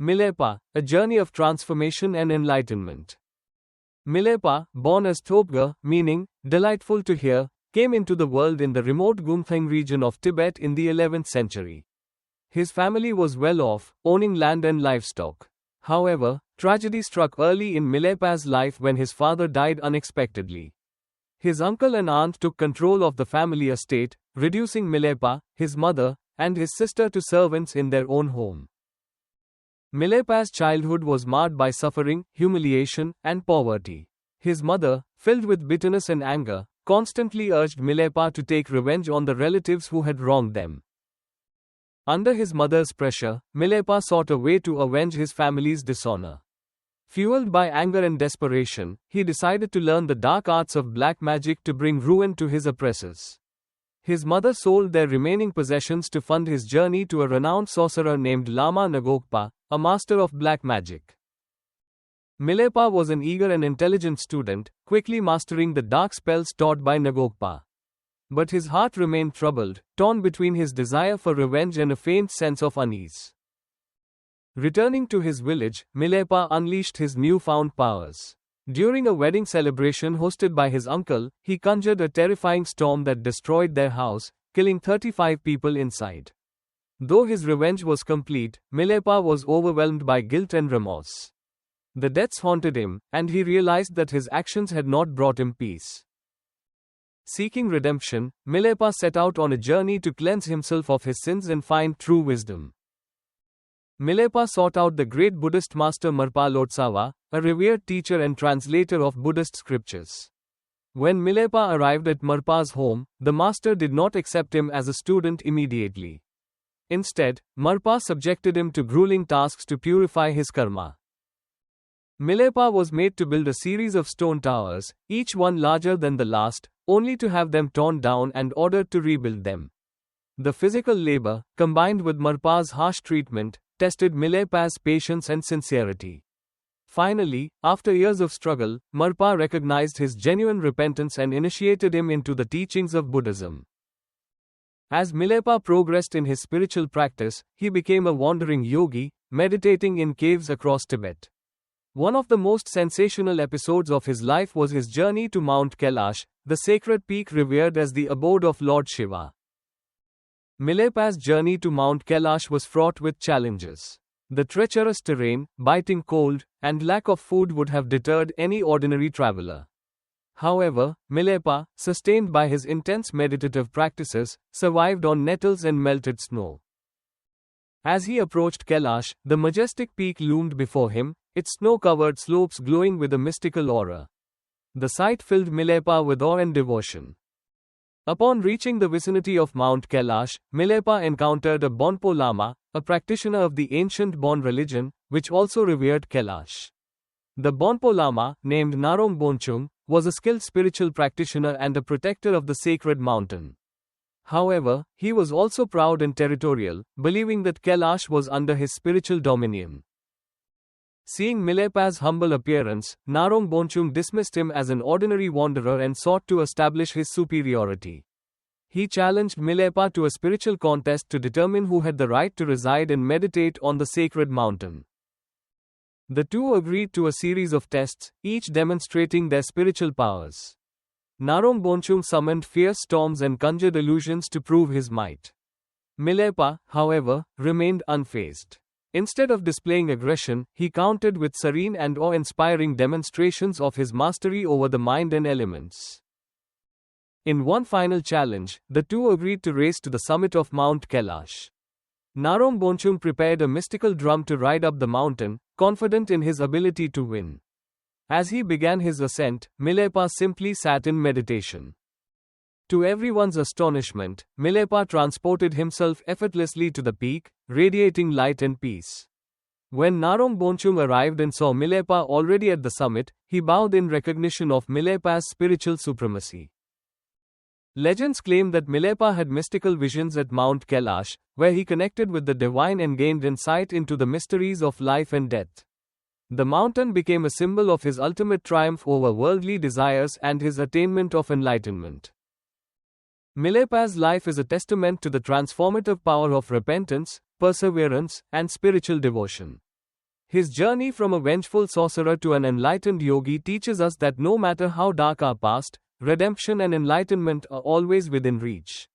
Milarepa, a journey of transformation and enlightenment. Milarepa, born as Thopga, meaning delightful to hear, came into the world in the remote Gumthang region of Tibet in the 11th century. His family was well off, owning land and livestock. However, tragedy struck early in Milarepa's life when his father died unexpectedly. His uncle and aunt took control of the family estate, reducing Milarepa, his mother, and his sister to servants in their own home. Milarepa's childhood was marred by suffering, humiliation, and poverty. His mother, filled with bitterness and anger, constantly urged Milarepa to take revenge on the relatives who had wronged them. Under his mother's pressure, Milarepa sought a way to avenge his family's dishonor. Fueled by anger and desperation, he decided to learn the dark arts of black magic to bring ruin to his oppressors. His mother sold their remaining possessions to fund his journey to a renowned sorcerer named Lama Nagokpa, a master of black magic. Milarepa was an eager and intelligent student, quickly mastering the dark spells taught by Nagokpa. But his heart remained troubled, torn between his desire for revenge and a faint sense of unease. Returning to his village, Milarepa unleashed his newfound powers. During a wedding celebration hosted by his uncle, he conjured a terrifying storm that destroyed their house, killing 35 people inside. Though his revenge was complete, Milarepa was overwhelmed by guilt and remorse. The deaths haunted him, and he realized that his actions had not brought him peace. Seeking redemption, Milarepa set out on a journey to cleanse himself of his sins and find true wisdom. Milarepa sought out the great Buddhist master Marpa Lotsawa, a revered teacher and translator of Buddhist scriptures. When Milarepa arrived at Marpa's home, the master did not accept him as a student immediately. Instead, Marpa subjected him to grueling tasks to purify his karma. Milarepa was made to build a series of stone towers, each one larger than the last, only to have them torn down and ordered to rebuild them. The physical labor, combined with Marpa's harsh treatment, tested Milarepa's patience and sincerity. Finally, after years of struggle, Marpa recognized his genuine repentance and initiated him into the teachings of Buddhism. As Milarepa progressed in his spiritual practice, he became a wandering yogi, meditating in caves across Tibet. One of the most sensational episodes of his life was his journey to Mount Kailash, the sacred peak revered as the abode of Lord Shiva. Milarepa's journey to Mount Kailash was fraught with challenges. The treacherous terrain, biting cold, and lack of food would have deterred any ordinary traveler. However, Milarepa, sustained by his intense meditative practices, survived on nettles and melted snow. As he approached Kailash, the majestic peak loomed before him, its snow-covered slopes glowing with a mystical aura. The sight filled Milarepa with awe and devotion. Upon reaching the vicinity of Mount Kailash, Milarepa encountered a Bonpo Lama, a practitioner of the ancient Bon religion, which also revered Kailash. The Bonpo Lama, named Narong Bonchung, was a skilled spiritual practitioner and a protector of the sacred mountain. However, he was also proud and territorial, believing that Kailash was under his spiritual dominion. Seeing Milarepa's humble appearance, Narong Bonchung dismissed him as an ordinary wanderer and sought to establish his superiority. He challenged Milarepa to a spiritual contest to determine who had the right to reside and meditate on the sacred mountain. The two agreed to a series of tests, each demonstrating their spiritual powers. Narong Bonchung summoned fierce storms and conjured illusions to prove his might. Milarepa, however, remained unfazed. Instead of displaying aggression, he countered with serene and awe-inspiring demonstrations of his mastery over the mind and elements. In one final challenge, the two agreed to race to the summit of Mount Kailash. Narong Bonchung prepared a mystical drum to ride up the mountain, confident in his ability to win. As he began his ascent, Milarepa simply sat in meditation. To everyone's astonishment, Milarepa transported himself effortlessly to the peak, radiating light and peace. When Narong Bonchung arrived and saw Milarepa already at the summit, he bowed in recognition of Milarepa's spiritual supremacy. Legends claim that Milarepa had mystical visions at Mount Kailash, where he connected with the divine and gained insight into the mysteries of life and death. The mountain became a symbol of his ultimate triumph over worldly desires and his attainment of enlightenment. Milarepa's life is a testament to the transformative power of repentance, perseverance, and spiritual devotion. His journey from a vengeful sorcerer to an enlightened yogi teaches us that no matter how dark our past, redemption and enlightenment are always within reach.